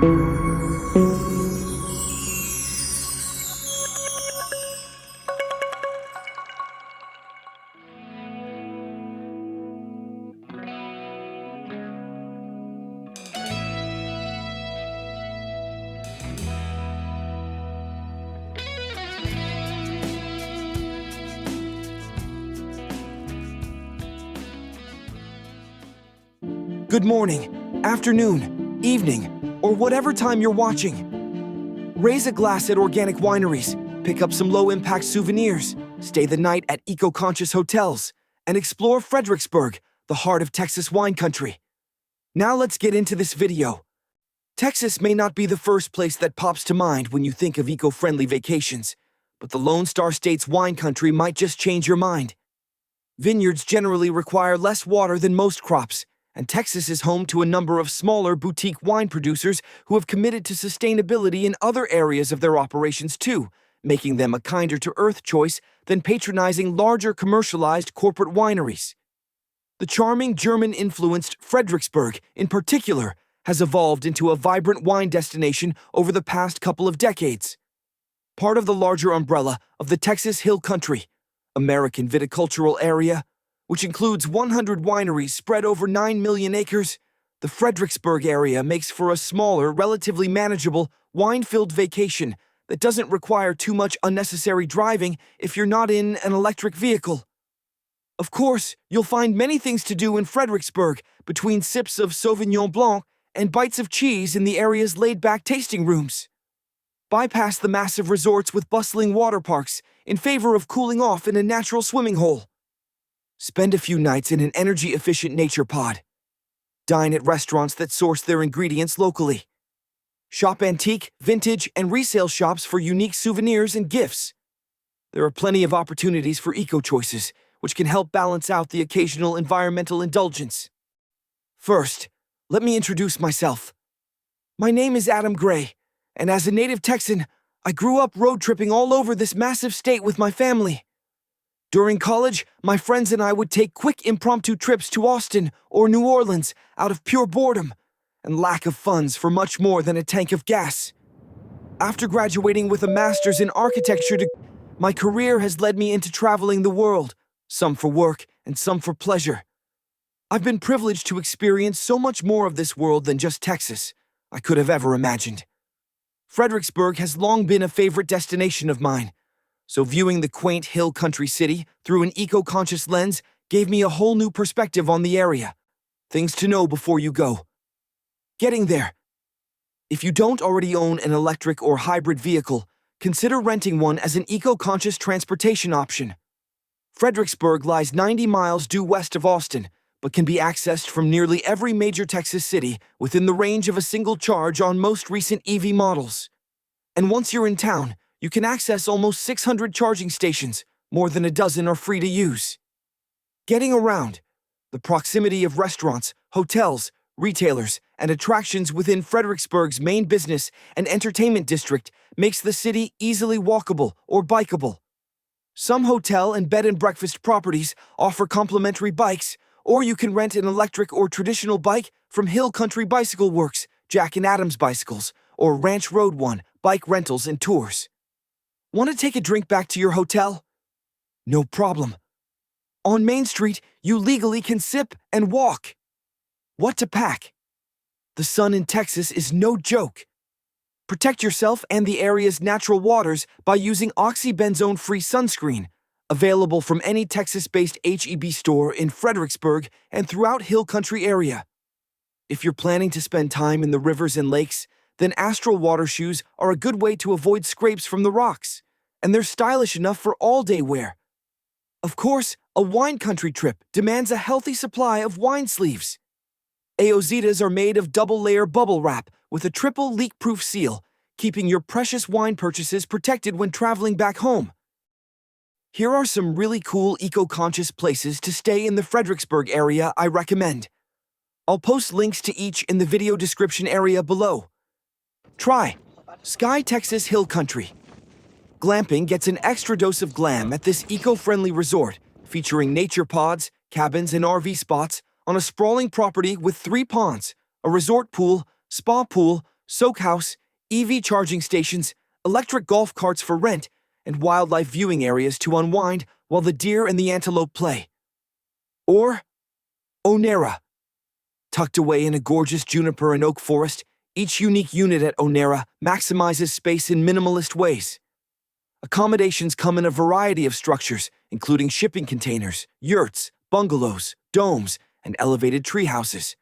Good morning, afternoon, evening, or whatever time you're watching. Raise a glass at organic wineries, pick up some low-impact souvenirs, stay the night at eco-conscious hotels, and explore Fredericksburg, the heart of Texas wine country. Now let's get into this video. Texas may not be the first place that pops to mind when you think of eco-friendly vacations, but the Lone Star State's wine country might just change your mind. Vineyards generally require less water than most crops, and Texas is home to a number of smaller boutique wine producers who have committed to sustainability in other areas of their operations too, making them a kinder-to-earth choice than patronizing larger commercialized corporate wineries. The charming German-influenced Fredericksburg, in particular, has evolved into a vibrant wine destination over the past couple of decades. Part of the larger umbrella of the Texas Hill Country, American viticultural area, which includes 100 wineries spread over 9 million acres, the Fredericksburg area makes for a smaller, relatively manageable, wine-filled vacation that doesn't require too much unnecessary driving if you're not in an electric vehicle. Of course, you'll find many things to do in Fredericksburg between sips of Sauvignon Blanc and bites of cheese in the area's laid-back tasting rooms. Bypass the massive resorts with bustling water parks in favor of cooling off in a natural swimming hole. Spend a few nights in an energy-efficient nature pod. Dine at restaurants that source their ingredients locally. Shop antique, vintage, and resale shops for unique souvenirs and gifts. There are plenty of opportunities for eco-choices, which can help balance out the occasional environmental indulgence. First, let me introduce myself. My name is Adam Gray, and as a native Texan, I grew up road tripping all over this massive state with my family. During college, my friends and I would take quick impromptu trips to Austin or New Orleans out of pure boredom and lack of funds for much more than a tank of gas. After graduating with a master's in architecture, my career has led me into traveling the world, some for work and some for pleasure. I've been privileged to experience so much more of this world than just Texas I could have ever imagined. Fredericksburg has long been a favorite destination of mine, so viewing the quaint hill country city through an eco-conscious lens gave me a whole new perspective on the area. Things to know before you go. Getting there. If you don't already own an electric or hybrid vehicle, consider renting one as an eco-conscious transportation option. Fredericksburg lies 90 miles due west of Austin, but can be accessed from nearly every major Texas city within the range of a single charge on most recent EV models. And once you're in town, you can access almost 600 charging stations, more than a dozen are free to use. Getting around. The proximity of restaurants, hotels, retailers, and attractions within Fredericksburg's main business and entertainment district makes the city easily walkable or bikeable. Some hotel and bed and breakfast properties offer complimentary bikes, or you can rent an electric or traditional bike from Hill Country Bicycle Works, Jack and Adams Bicycles, or Ranch Road One bike rentals and tours. Want to take a drink back to your hotel? No problem. On Main Street, you legally can sip and walk. What to pack? The sun in Texas is no joke. Protect yourself and the area's natural waters by using oxybenzone-free sunscreen, available from any Texas-based H-E-B store in Fredericksburg and throughout Hill Country area. If you're planning to spend time in the rivers and lakes, then Astral water shoes are a good way to avoid scrapes from the rocks, and they're stylish enough for all-day wear. Of course, a wine country trip demands a healthy supply of wine sleeves. Aozitas are made of double-layer bubble wrap with a triple leak-proof seal, keeping your precious wine purchases protected when traveling back home. Here are some really cool eco-conscious places to stay in the Fredericksburg area I recommend. I'll post links to each in the video description area below. Try Sky Texas Hill Country. Glamping gets an extra dose of glam at this eco-friendly resort, featuring nature pods, cabins, and RV spots on a sprawling property with 3 ponds, a resort pool, spa pool, soak house, EV charging stations, electric golf carts for rent, and wildlife viewing areas to unwind while the deer and the antelope play. Or Onera. Tucked away in a gorgeous juniper and oak forest, each unique unit at Onera maximizes space in minimalist ways. Accommodations come in a variety of structures, including shipping containers, yurts, bungalows, domes, and elevated tree houses.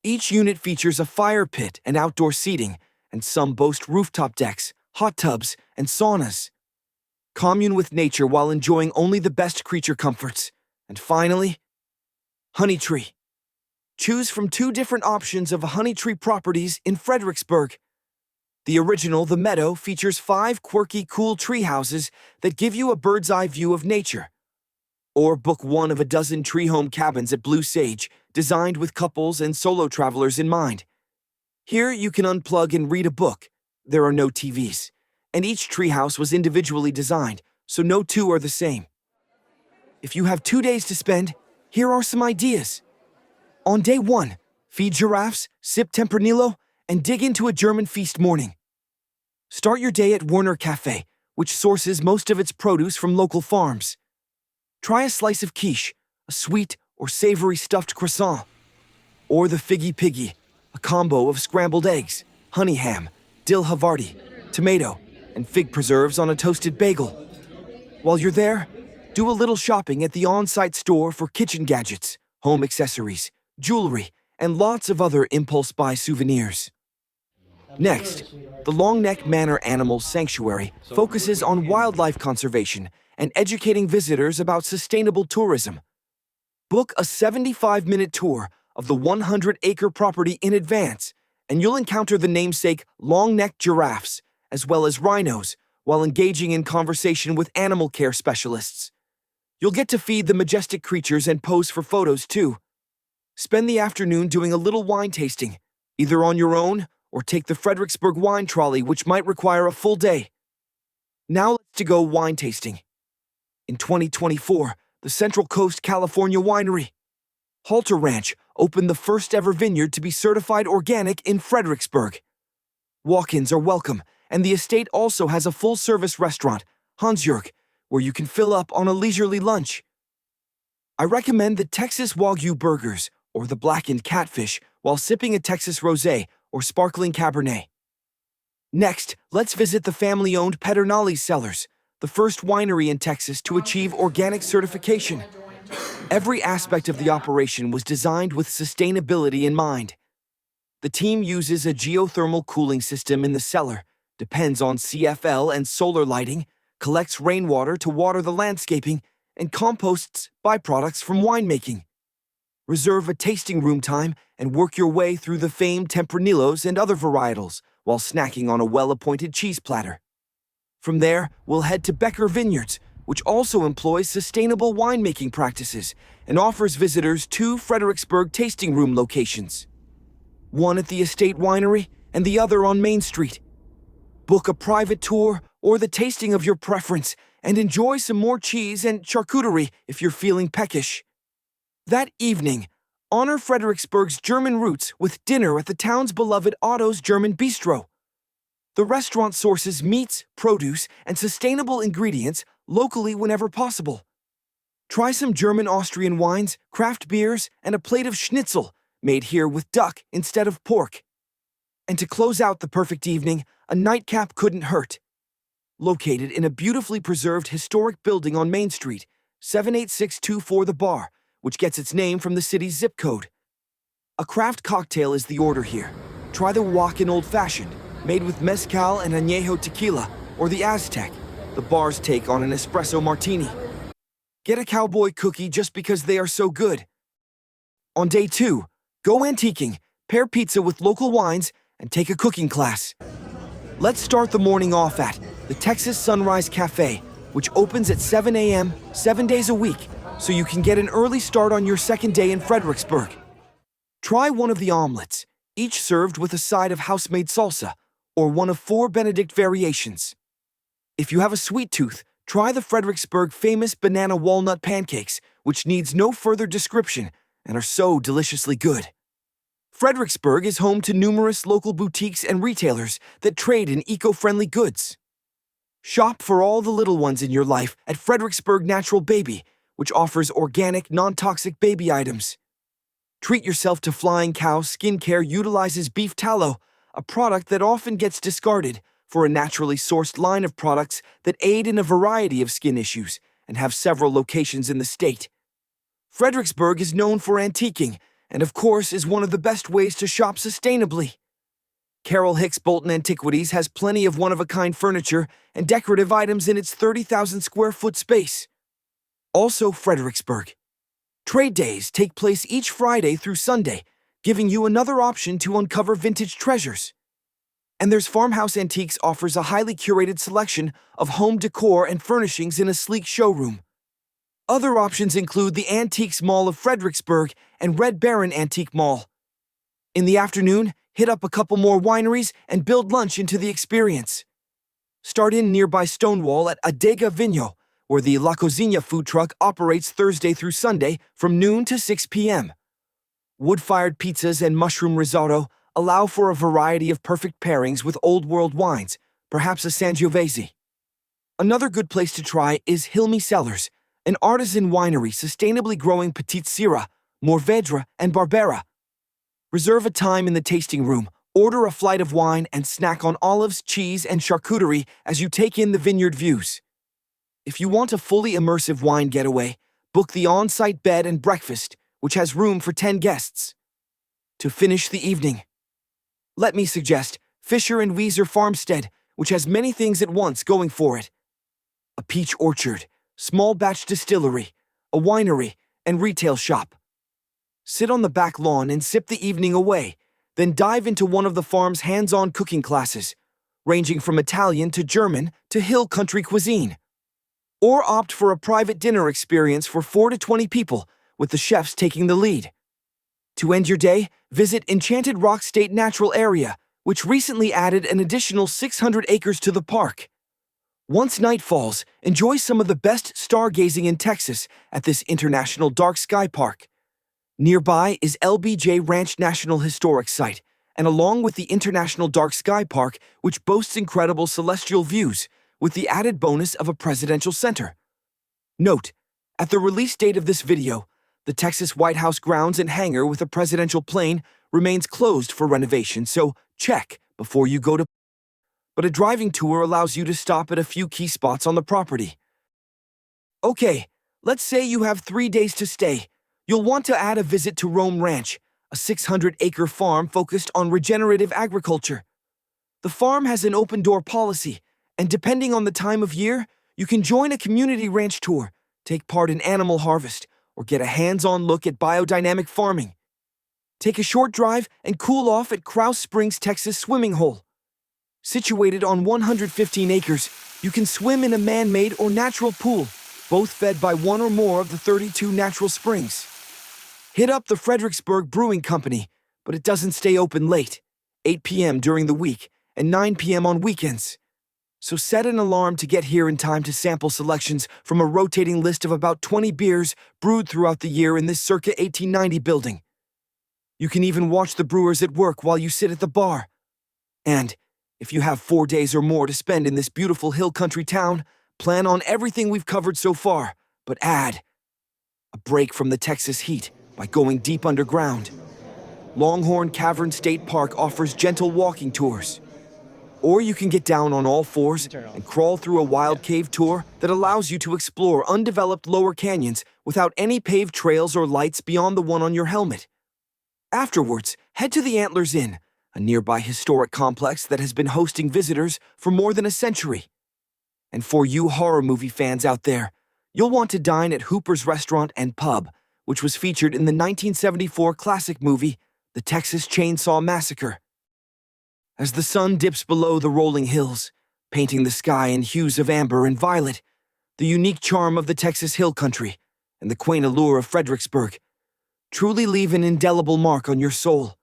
Each unit features a fire pit and outdoor seating, and some boast rooftop decks, hot tubs, and saunas. Commune with nature while enjoying only the best creature comforts. And finally, Honey Tree. Choose from 2 different options of honey tree properties in Fredericksburg. The original, The Meadow, features 5 quirky, cool tree houses that give you a bird's-eye view of nature. Or book one of a dozen tree home cabins at Blue Sage, designed with couples and solo travelers in mind. Here you can unplug and read a book. There are no TVs, and each treehouse was individually designed, so no 2 are the same. If you have 2 days to spend, here are some ideas. On day 1, feed giraffes, sip Tempranillo, and dig into a German feast morning. Start your day at Werner Cafe, which sources most of its produce from local farms. Try a slice of quiche, a sweet or savory stuffed croissant. Or the Figgy Piggy, a combo of scrambled eggs, honey ham, dill Havarti, tomato, and fig preserves on a toasted bagel. While you're there, do a little shopping at the on-site store for kitchen gadgets, home accessories, jewelry, and lots of other impulse buy souvenirs. Next, the Long Neck Manor Animal Sanctuary focuses on wildlife conservation and educating visitors about sustainable tourism. Book a 75-minute tour of the 100-acre property in advance, and you'll encounter the namesake long-necked giraffes, as well as rhinos, while engaging in conversation with animal care specialists. You'll get to feed the majestic creatures and pose for photos, too. Spend the afternoon doing a little wine tasting, either on your own or take the Fredericksburg wine trolley, which might require a full day. Now let's go wine tasting. In 2024, the Central Coast California Winery, Halter Ranch, opened the first ever vineyard to be certified organic in Fredericksburg. Walk-ins are welcome, and the estate also has a full-service restaurant, Hansjörg, where you can fill up on a leisurely lunch. I recommend the Texas Wagyu burgers or the blackened catfish while sipping a Texas rosé or sparkling Cabernet. Next, let's visit the family-owned Pedernales Cellars, the first winery in Texas to achieve organic certification. Every aspect of the operation was designed with sustainability in mind. The team uses a geothermal cooling system in the cellar, depends on CFL and solar lighting, collects rainwater to water the landscaping, and composts byproducts from winemaking. Reserve a tasting room time and work your way through the famed Tempranillos and other varietals while snacking on a well-appointed cheese platter. From there, we'll head to Becker Vineyards, which also employs sustainable winemaking practices and offers visitors 2 Fredericksburg tasting room locations. One at the Estate Winery and the other on Main Street. Book a private tour or the tasting of your preference and enjoy some more cheese and charcuterie if you're feeling peckish. That evening, honor Fredericksburg's German roots with dinner at the town's beloved Otto's German Bistro. The restaurant sources meats, produce, and sustainable ingredients locally whenever possible. Try some German-Austrian wines, craft beers, and a plate of schnitzel, made here with duck instead of pork. And to close out the perfect evening, a nightcap couldn't hurt. Located in a beautifully preserved historic building on Main Street, 78624 The Bar, which gets its name from the city's zip code. A craft cocktail is the order here. Try the Walk-In Old Fashioned, made with mezcal and añejo tequila, or the Aztec, the bar's take on an espresso martini. Get a cowboy cookie just because they are so good. On day 2, go antiquing, pair pizza with local wines, and take a cooking class. Let's start the morning off at the Texas Sunrise Cafe, which opens at 7 a.m. 7 days a week, so you can get an early start on your second day in Fredericksburg. Try one of the omelets, each served with a side of house-made salsa, or one of 4 Benedict variations. If you have a sweet tooth, try the Fredericksburg famous banana walnut pancakes, which needs no further description and are so deliciously good. Fredericksburg is home to numerous local boutiques and retailers that trade in eco-friendly goods. Shop for all the little ones in your life at Fredericksburg Natural Baby, which offers organic, non-toxic baby items. Treat yourself to Flying Cow Skincare utilizes beef tallow, a product that often gets discarded, for a naturally sourced line of products that aid in a variety of skin issues and have several locations in the state. Fredericksburg is known for antiquing and, of course, is one of the best ways to shop sustainably. Carol Hicks Bolton Antiquities has plenty of one-of-a-kind furniture and decorative items in its 30,000 square foot space. Also, Fredericksburg. Trade days take place each Friday through Sunday, giving you another option to uncover vintage treasures. And there's Farmhouse Antiques offers a highly curated selection of home decor and furnishings in a sleek showroom. Other options include the Antiques Mall of Fredericksburg and Red Baron Antique Mall. In the afternoon, hit up a couple more wineries and build lunch into the experience. Start in nearby Stonewall at Adeġ Vinhö, where the La Cocina food truck operates Thursday through Sunday from noon to 6 p.m. Wood-fired pizzas and mushroom risotto allow for a variety of perfect pairings with old world wines, perhaps a Sangiovese. Another good place to try is Hilmy Cellars, an artisan winery sustainably growing Petite Syrah, Mourvèdre, and Barbera. Reserve a time in the tasting room, order a flight of wine, and snack on olives, cheese, and charcuterie as you take in the vineyard views. If you want a fully immersive wine getaway, book the on-site bed and breakfast, which has room for 10 guests. To finish the evening, let me suggest Fischer and Wieser Farmstead, which has many things at once going for it. A peach orchard, small batch distillery, a winery, and retail shop. Sit on the back lawn and sip the evening away, then dive into one of the farm's hands-on cooking classes, ranging from Italian to German to hill country cuisine. Or opt for a private dinner experience for 4 to 20 people, with the chefs taking the lead. To end your day, visit Enchanted Rock State Natural Area, which recently added an additional 600 acres to the park. Once night falls, enjoy some of the best stargazing in Texas at this international dark sky park. Nearby is LBJ Ranch National Historic Site, and along with the International Dark Sky Park, which boasts incredible celestial views, with the added bonus of a presidential center. Note, at the release date of this video, the Texas White House grounds and hangar with a presidential plane remains closed for renovation, so check before you go to. But a driving tour allows you to stop at a few key spots on the property. Okay, let's say you have 3 days to stay. You'll want to add a visit to Rome Ranch, a 600-acre farm focused on regenerative agriculture. The farm has an open-door policy, and depending on the time of year, you can join a community ranch tour, take part in animal harvest, or get a hands-on look at biodynamic farming. Take a short drive and cool off at Krause Springs, Texas swimming hole. Situated on 115 acres, you can swim in a man-made or natural pool, both fed by one or more of the 32 natural springs. Hit up the Fredericksburg Brewing Company, but it doesn't stay open late, 8 p.m. during the week and 9 p.m. on weekends. So set an alarm to get here in time to sample selections from a rotating list of about 20 beers brewed throughout the year in this circa 1890 building. You can even watch the brewers at work while you sit at the bar. And if you have 4 days or more to spend in this beautiful hill country town, plan on everything we've covered so far, but add a break from the Texas heat by going deep underground. Longhorn Cavern State Park offers gentle walking tours. Or you can get down on all fours and crawl through a wild cave tour that allows you to explore undeveloped lower canyons without any paved trails or lights beyond the one on your helmet. Afterwards, head to the Antlers Inn, a nearby historic complex that has been hosting visitors for more than a century. And for you horror movie fans out there, you'll want to dine at Hooper's Restaurant and Pub, which was featured in the 1974 classic movie, The Texas Chainsaw Massacre. As the sun dips below the rolling hills, painting the sky in hues of amber and violet, the unique charm of the Texas hill country and the quaint allure of Fredericksburg truly leave an indelible mark on your soul.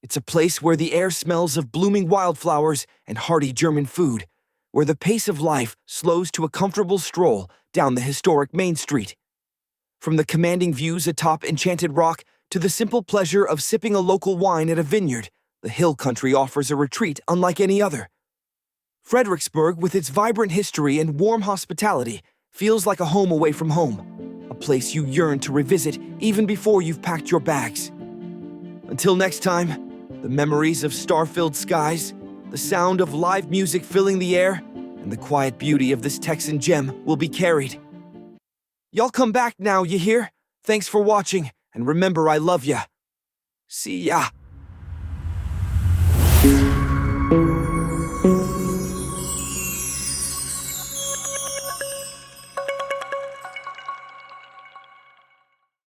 It's a place where the air smells of blooming wildflowers and hearty German food, where the pace of life slows to a comfortable stroll down the historic Main Street. From the commanding views atop Enchanted Rock to the simple pleasure of sipping a local wine at a vineyard, the Hill Country offers a retreat unlike any other. Fredericksburg, with its vibrant history and warm hospitality, feels like a home away from home, a place you yearn to revisit even before you've packed your bags. Until next time, the memories of star-filled skies, the sound of live music filling the air, and the quiet beauty of this Texan gem will be carried. Y'all come back now, you hear? Thanks for watching, and remember I love ya. See ya.